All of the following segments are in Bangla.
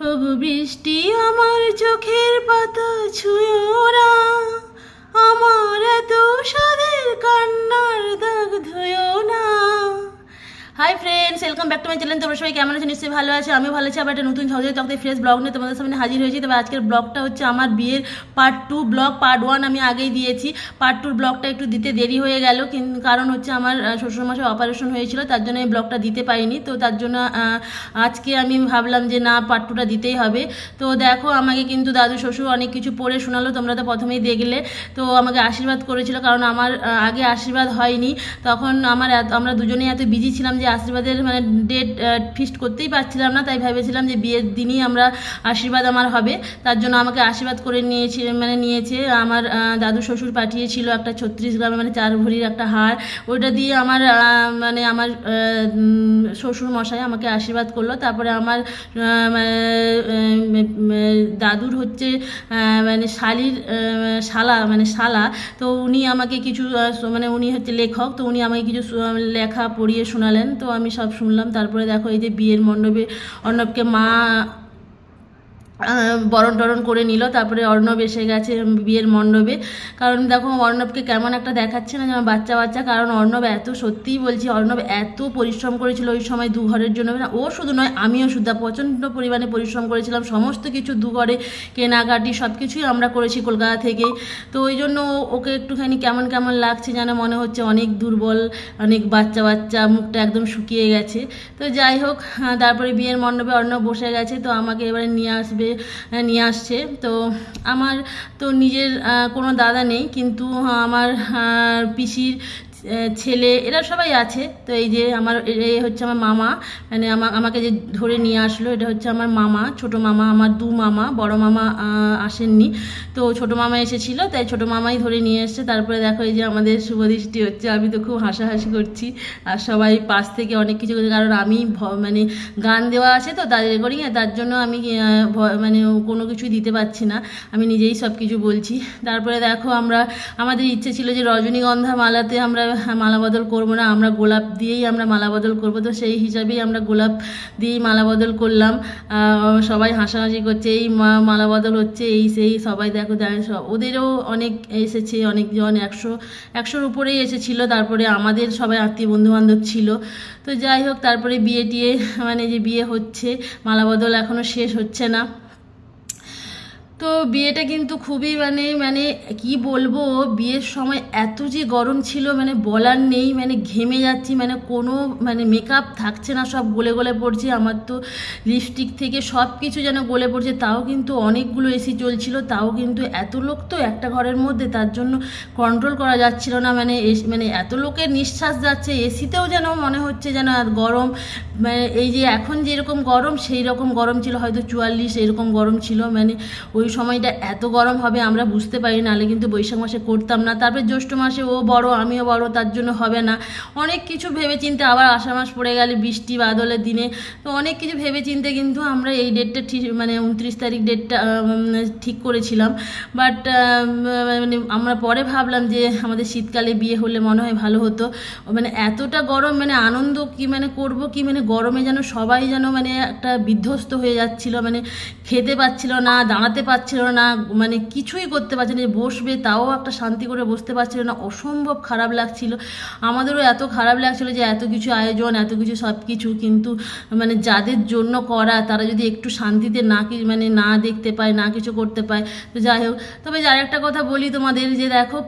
ওগো বৃষ্টি আমার চোখের পাতা ছুঁয়ো না, আমার এত সাদের কান্নার দাগ ধুয়ো না। Hi friends, welcome back to my channel. তোমরা সবাই কেমন আছো? নিশ্চয়ই ভালো আছে, আমিও ভালো আছি। আবার একটা নতুন ঝলঝলে তখন ফ্রেশ ব্লগ নিয়ে তোমাদের সামনে হাজির হয়েছি। তবে আজকের ব্লগটা হচ্ছে আমার বিয়ের পার্ট 2 ব্লগ। পার্ট 1 আমি আগেই দিয়েছি, পার্ট 2 ব্লগটা একটু দিতে দেরি হয়ে গেল, কারণ হচ্ছে আমার শ্বশুরমশাই অপারেশন হয়েছিল, তার জন্য এই ব্লগটা দিতে পারিনি। তো তার জন্য আজকে আমি ভাবলাম যে না, পার্ট 2টা দিতেই হবে। তো দেখো, আমাকে কিন্তু দাদু শ্বশুর অনেক কিছু পড়ে শোনালো, তোমরা তো প্রথমেই দেখলে। তো আমাকে আশীর্বাদ করেছিল, কারণ আমার আগে আশীর্বাদ হয়নি। তখন আমরা দুজনেই এত বিজি ছিলাম যে আশীর্বাদের মানে ডেট ফিক্সড করতেই পারছিলাম না। তাই ভেবেছিলাম যে বিয়ের দিনই আমরা আশীর্বাদ আমার হবে। তার জন্য আমাকে আশীর্বাদ করে নিয়েছে আমার দাদু শ্বশুর পাঠিয়েছিল একটা 36 গ্রামের মানে 4 ভরির একটা হার। ওইটা দিয়ে আমার শ্বশুর মশাই আমাকে আশীর্বাদ করলো। তারপরে আমার দাদুর হচ্ছে মানে শালা, তো উনি আমাকে কিছু মানে উনি হচ্ছে লেখক, তো উনি আমাকে কিছু লেখা পড়িয়ে শোনালেন। তো আমি সব শুনলাম। তারপরে দেখো, এই যে বিয়ের মণ্ডপে অর্ণবকে মা বরণ টরণ করে নিল। তারপরে অর্ণব এসে গেছে বিয়ের মণ্ডপে। কারণ দেখো, অর্ণবকে কেমন একটা দেখাচ্ছে না, যেমন বাচ্চা বাচ্চা। কারণ অর্ণব সত্যিই বলছি, অর্ণব এত পরিশ্রম করেছিল ওই সময় 2 ঘরের জন্য। না ও শুধু নয়, আমিও শুধু প্রচণ্ড পরিমাণে পরিশ্রম করেছিলাম। সমস্ত কিছু 2 ঘরে কেনাকাটি সব কিছুই আমরা করেছি কলকাতা থেকেই। তো ওই জন্য ওকে একটুখানি কেমন কেমন লাগছে, যেন মনে হচ্ছে অনেক দুর্বল, অনেক বাচ্চা বাচ্চা, মুখটা একদম শুকিয়ে গেছে। তো যাই হোক, তারপরে বিয়ের মণ্ডপে অর্ণব বসে গেছে। তো আমাকে এবারে নিয়ে আসছে। তো আমার তো নিজের কোনো দাদা নেই, কিন্তু আমার পিসির ছেলে এরা সবাই আছে। তো এই যে এই হচ্ছে আমার মামা, মানে আমাকে যে ধরে নিয়ে আসলো, এটা হচ্ছে আমার মামা, ছোট মামা। আমার 2 মামা, বড় মামা আসেননি, তো ছোট মামা এসেছিল, তাই ছোট মামাই ধরে নিয়ে এসছে। তারপরে দেখো, এই যে আমাদের শুভদৃষ্টি হচ্ছে। আমি তো খুব হাসাহাসি করছি, আর সবাই পাশ থেকে অনেক কিছু করছে। কারণ আমি মানে গান দেওয়া আছে তো তার রেকর্ডিংয়ে, তার জন্য আমি মানে কোনো কিছুই দিতে পারছি না, আমি নিজেই সব কিছু বলছি। তারপরে দেখো, আমাদের ইচ্ছে ছিল যে রজনীগন্ধা মালাতে আমরা মালা বদল করবো না, আমরা গোলাপ দিয়েই আমরা মালা বদল করবো। তো সেই হিসাবেই আমরা গোলাপ দিয়েই মালা বদল করলাম। সবাই হাসাহাসি করছে, এই মালা বদল হচ্ছে, এই সেই সবাই দেখো ওদেরও অনেক এসেছে, অনেকজন 100-100-র উপরেই এসেছিল। তারপরে আমাদের সবাই আত্মীয় বন্ধুবান্ধব ছিল। তো যাই হোক, তারপরে বিয়ে মানে যে বিয়ে হচ্ছে, মালা বদল এখনও শেষ হচ্ছে না। তো বিয়েটা কিন্তু খুবই মানে কি বলবো, বিয়ের সময় এত যে গরম ছিল মানে বলার নেই। মানে ঘেমে যাচ্ছি, মানে কোনো মানে মেকআপ থাকছে না, সব গলে গলে পড়ছে। আমার তো লিপস্টিক থেকে সব কিছু যেন গলে পড়ছে। তাও কিন্তু অনেকগুলো এসি চলছিল, তাও কিন্তু এত লোক তো একটা ঘরের মধ্যে, তার জন্য কন্ট্রোল করা যাচ্ছিল না। মানে এত লোকের নিঃশ্বাস যাচ্ছে, এসিতেও যেন মনে হচ্ছে যেন গরম। মানে এই যে এখন যেরকম গরম, সেই রকম গরম ছিল, হয়তো 44 এরকম গরম ছিল। মানে ওই সময়টা এত গরম হবে আমরা বুঝতে পারি, নাহলে কিন্তু বৈশাখ মাসে করতাম না। তারপরে জ্যৈষ্ঠ মাসে ও বড় আমিও বড়, তার জন্য হবে না। অনেক কিছু ভেবে চিন্তে, আবার আষাঢ় মাস পড়ে গেলে বৃষ্টি বাদলের দিনে, তো অনেক কিছু ভেবে চিন্তে কিন্তু আমরা এই ডেটটা ঠিক মানে 29 তারিখ ডেটটা ঠিক করেছিলাম। বাট মানে আমরা পরে ভাবলাম যে আমাদের শীতকালে বিয়ে হলে মনে হয় ভালো হতো। মানে এতটা গরম, মানে আনন্দ কি মানে করবো কি, মানে গরমে যেন সবাই যেন মানে একটা বিধ্বস্ত হয়ে যাচ্ছিল। মানে খেতে পাচ্ছিল না, দাঁড়াতে পারছিল না, মানে কিছুই করতে পারছে না। বসবে তাও একটা শান্তি করে বসতে পারছিল না, অসম্ভব খারাপ লাগছিল। আমাদেরও এত খারাপ লাগছিল যে এত কিছু আয়োজন, এত কিছু সব কিছু, কিন্তু মানে যাদের জন্য করা তারা যদি একটু শান্তিতে মানে না দেখতে পায়, না কিছু করতে পায়। তো যাই হোক, তবে যার একটা কথা বলি তোমাদের, যে দেখো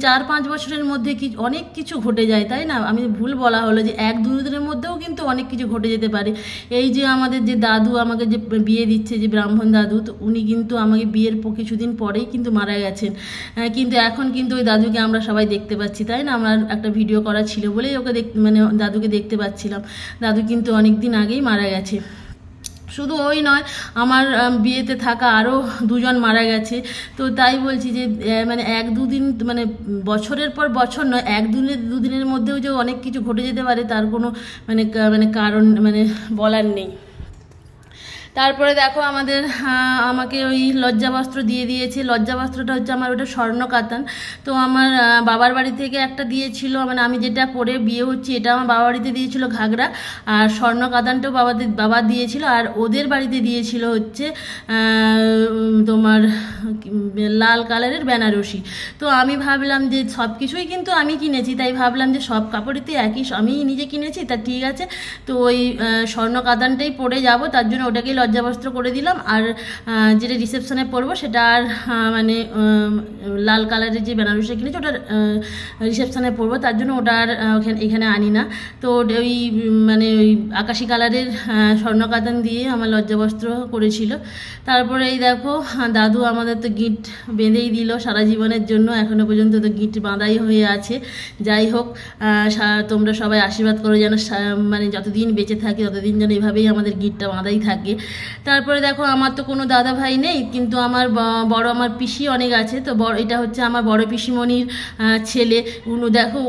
4-5 বছরের মধ্যে অনেক কিছু ঘটে যায়, তাই না? আমি ভুল বলা হলো, যে 1-2 দিনের মধ্যেও কিন্তু অনেক কিছু ঘটে যেতে পারে। এই যে আমাদের যে দাদু আমাকে যে বিয়ে দিচ্ছে, যে ব্রাহ্মণ দাদু, তো উনি কিন্তু আমাকে বিয়ের কিছুদিন পরেই কিন্তু মারা গেছেন। কিন্তু এখন কিন্তু ওই দাদুকে আমরা সবাই দেখতে পাচ্ছি, তাই না? আমার একটা ভিডিও করা ছিল বলেই ওকে মানে দাদুকে দেখতে পাচ্ছিলাম। দাদু কিন্তু অনেক দিন আগেই মারা গেছে। শুধু ওই নয়, আমার বিয়েতে থাকা আরও 2 জন মারা গেছে। তো তাই বলছি যে মানে 1-2 দিন, মানে বছরের পর বছর নয়, 1-2 দিনের মধ্যেও যে অনেক কিছু ঘটে যেতে পারে, তার কোনো মানে কারণ মানে বলার নেই। তারপরে দেখো আমাকে ওই লজ্জা বস্ত্র দিয়ে দিয়েছে। লজ্জা বস্ত্রটা হচ্ছে আমার ওটা স্বর্ণ কাতান। তো আমার বাবার বাড়ি থেকে একটা দিয়েছিল, মানে আমি যেটা পরে বিয়ে হচ্ছে এটা আমার বাবার বাড়িতে দিয়েছিল ঘাগরা, আর স্বর্ণ কাতানটাও বাবা দিয়েছিল। আর ওদের বাড়িতে দিয়েছিল হচ্ছে তোমার লাল কালারের বেনারসি। তো আমি ভাবলাম যে সব কিছুই কিন্তু আমি কিনেছি, তাই ভাবলাম যে সব কাপড়িতে একই, আমি নিজে কিনেছি, তা ঠিক আছে। তো ওই স্বর্ণ কাতানটাই পরে যাব, তার জন্য ওটাকেই লজ্জাবস্ত্র করে দিলাম। আর যেটা রিসেপশনে পরবো সেটা আর মানে লাল কালারের যে বেনারসি কিনেছি ওটা রিসেপশনে পরবো, তার জন্য ওটা আর এখানে আনি না। তো ওই মানে ওই আকাশি কালারের স্বর্ণ কাতান দিয়ে আমার লজ্জাবস্ত্র করেছিল। তারপরে এই দেখো দাদু আমাদের তো গিট বেঁধেই দিল সারা জীবনের জন্য, এখনো পর্যন্ত তো গিট বাঁধাই হয়ে আছে। যাই হোক, তোমরা সবাই আশীর্বাদ করো যেন মানে যতদিন বেঁচে থাকে ততদিন যেন এইভাবেই আমাদের গিটটা বাঁধাই থাকে। তারপরে দেখো আমার তো কোনো দাদা ভাই নেই, কিন্তু আমার আমার পিসি অনেক আছে। তো এটা হচ্ছে আমার বড় পিসিমণির ছেলে। দেখো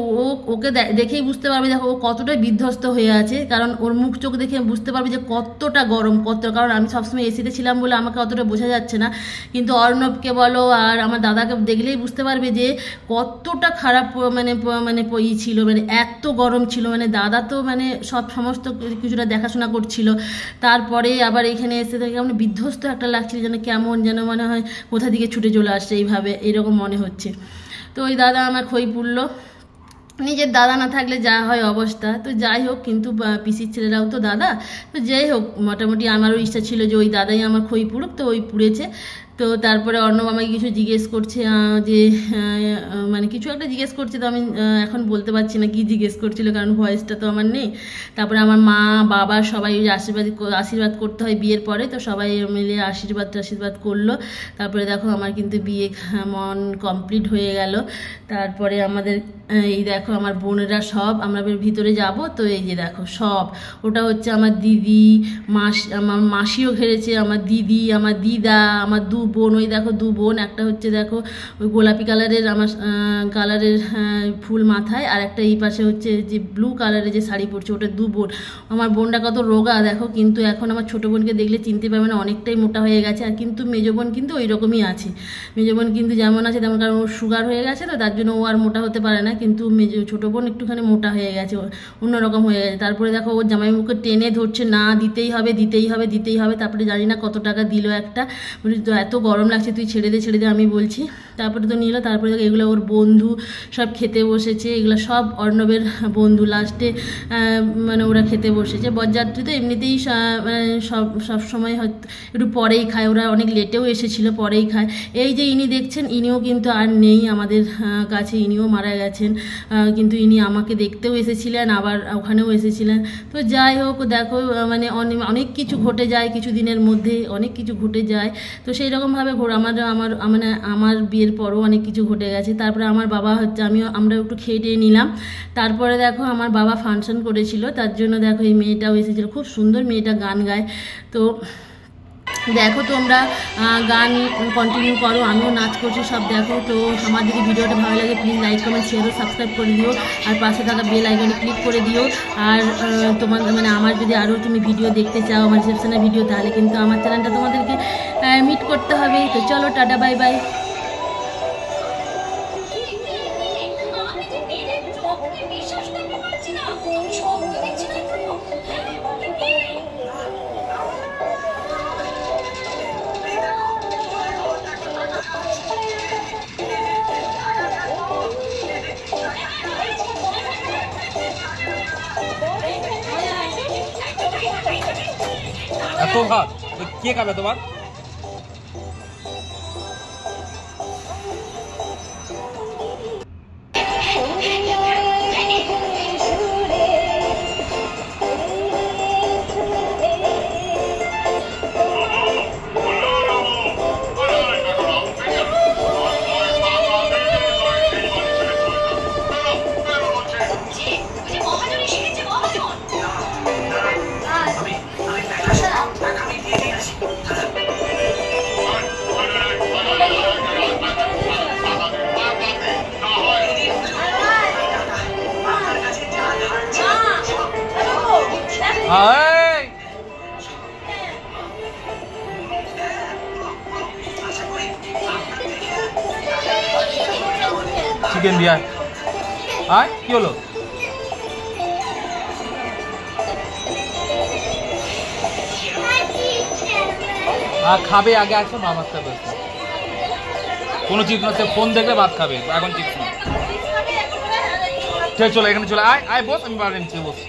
ওকে দেখেই বুঝতে পারবে, দেখো ও কতটা বিধ্বস্ত হয়ে আছে, কারণ ওর মুখ চোখ দেখে বুঝতে পারবে যে কতটা গরম, কারণ আমি সবসময় এসিতে ছিলাম বলে আমাকে অতটা বোঝা যাচ্ছে না। কিন্তু অর্ণবকে বলো আর আমার দাদাকে দেখলেই বুঝতে পারবে যে কতটা খারাপ মানে ছিল, মানে এত গরম ছিল। মানে দাদা তো মানে সমস্ত কিছুটা দেখাশোনা করছিল, তারপরে আবার এখানে এসে থেকে কেমন বিধ্বস্ত একটা লাগছিল, যেন কেমন যেন মনে হয় কোথা থেকে ছুটে চলে আসছে, এইভাবে এরকম মনে হচ্ছে। তো ওই দাদা আমার খই পুড়লো, নিজের দাদা না থাকলে যা হয় অবস্থা। তো যাই হোক, কিন্তু পিসির ছেলেরাও তো দাদা। তো যাই হোক, মোটামুটি আমারও ইচ্ছা ছিল যে ওই দাদাই আমার খই পুড়ুক, তো ওই পুড়েছে। তো তারপরে অর্ণব আমাকে কিছু জিজ্ঞেস করছে, যে মানে কিছু একটা জিজ্ঞেস করছে, তো আমি এখন বলতে পারছি না কি জিজ্ঞেস করছিল, কারণ ভয়েসটা তো আমার নেই। তারপরে আমার মা বাবা সবাই আশীর্বাদ করতে হয় বিয়ের পরে, তো সবাই মিলে আশীর্বাদ করলো। তারপরে দেখো আমার কিন্তু বিয়ে মন কমপ্লিট হয়ে গেল। তারপরে আমাদের এই দেখো আমার বোনেরা সব আমরা ভিতরে যাব। তো এই যে দেখো সব, ওটা হচ্ছে আমার দিদি, আমার মাসিও ঘেরেছে, আমার দিদি, আমার দিদা, আমার দু বোন। ওই দেখো দু বোন, একটা হচ্ছে দেখো ওই গোলাপি কালারের আমার কালারের ফুল মাথায়, আর একটা এই পাশে হচ্ছে যে ব্লু কালারের যে শাড়ি পরছে, ওটা দু বোন। আমার বোনটা কত রোগা দেখো, কিন্তু এখন আমার ছোটো বোনকে দেখলে চিনতে পারবে না, অনেকটাই মোটা হয়ে গেছে। আর কিন্তু মেজো বোন কিন্তু ওই রকমই আছে, মেজো বোন কিন্তু যেমন আছে তেমন, কারণ ওর সুগার হয়ে গেছে, তো তার জন্য ও আর মোটা হতে পারে না। কিন্তু ছোটো বোন একটুখানি মোটা হয়ে গেছে, অন্যরকম হয়ে গেছে। তারপরে দেখো ওর জামাইবাবুকে টেনে ধরছে, না দিতেই হবে দিতেই হবে দিতেই হবে। তারপরে জানি না কত টাকা দিল একটা, তো এত গরম লাগছে, তুই ছেড়ে দে আমি বলছি। তারপরে তো নিল। তারপরে দেখো এগুলো ওর বন্ধু সব খেতে বসেছে, এগুলো সব অর্ণবের বন্ধু। লাস্টে মানে ওরা খেতে বসেছে। বরযাত্রী তো এমনিতেই সব সময় হয়তো একটু পরেই খায়, ওরা অনেক লেটেও এসেছিলো, পরেই খায়। এই যে ইনি দেখছেন, ইনিও কিন্তু আর নেই আমাদের কাছে, ইনিও মারা গেছেন। কিন্তু ইনি আমাকে দেখতেও এসেছিলেন, আবার ওখানেও এসেছিলেন। তো যাই হোক দেখো, মানে অনেক কিছু ঘটে যায় কিছুদিনের মধ্যে, অনেক কিছু ঘটে যায়। তো সেই রকমভাবে মানে আমার বিয়ের পরও অনেক কিছু ঘটে গেছে। তারপরে আমার বাবা হচ্ছে আমরা একটু খেয়ে টেয়ে নিলাম। তারপরে দেখো আমার বাবা ফাংশন করেছিল, তার জন্য দেখো এই মেয়েটাও এসেছিলো, খুব সুন্দর মেয়েটা গান গায়। তো দেখো তোমরা গান কন্টিনিউ করো, আমিও নাচ করছি, সব দেখো। তো আমার যদি ভিডিওটা ভালো লাগে প্লিজ লাইক কমেন্ট শেয়ার ও সাবস্ক্রাইব করে দিও, আর পাশে থাকা বেল আইকনে ক্লিক করে দিও। আর তোমার মানে আমার যদি আরও তুমি ভিডিও দেখতে চাও, আমার রিসেপশনের ভিডিও, তাহলে কিন্তু আমার চ্যানেলটা তোমাদেরকে মিট করতে হবে। তো চলো, টাটা, বাই বাই। এত ভাত কে খাবে তোমার? আমি টাকা দিয়ে আসি। চিকেন দিয়ে আয় কি হলো খাবে আগে আসো বাবার সাথে কোনো চিপস না, সে ফোন দেখলে ভাত খাবে, এখন চিপস না। চলো এখানে চলে আয় আয় বস, আমি বাড়ি নিচ্ছি বস।